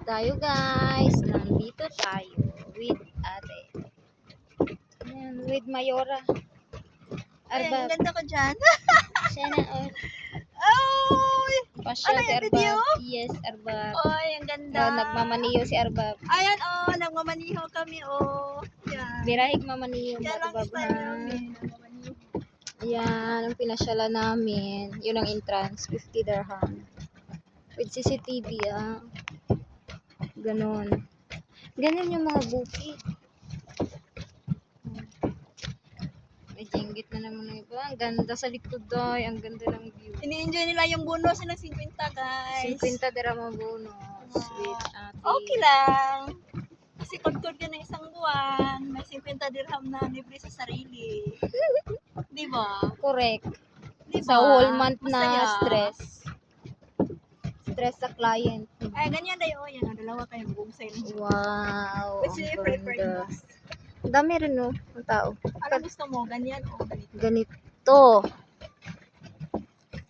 tayo guys. Nandito tayo with ate. Ayan, with Mayora. Ay, ang Arbab. ganda ko dyan. Siya na all. Ay! Pasyal Ano si yung video? Arbab. Yes, Arbab. Ay, ang ganda. Oh, nagmamaniyo si Arbab. Ayan, nagmamaniho kami, Yan. Birahig mamaniyo Yan lang Arbab style namin. Nagmamaniho. Ayan, ang pinasyala namin. Yun ang entrance, 50 dirham. With CCTV, Ganon. Ganon yung mga bukid. May jinggit na naman ng iba. Ang ganda sa likod doy. Ang ganda ng view. Ini-enjoy nila yung bonus ng 50, guys. 50 dirham ang bonus. With ate. Okay lang. Kasi pagtod ka ng isang buwan, may 50 dirham na libre sa sarili. Di ba? Correct. Di ba? Sa whole month na Masaya. stress. Stress sa client. Ay, ganyan dayo. Yan, dalawa kayo buong sa'yo. Wow. Kasi Ang prefer ganda. mo. Ang dami rin no, ang tao. Ano gusto mo? Ganyan o ganito? Ganito.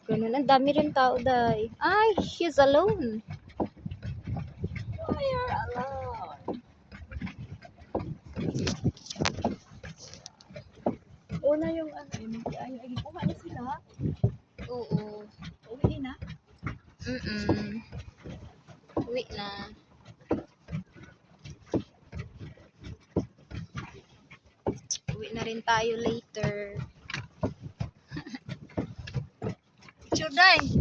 Ganun. Ang dami rin tao dahil. Ay, she's alone. Oh, you're alone. Una yung ay, kuha na sila. Oo. Uwi na. Uwi na. Uwi na rin tayo later. Picture day.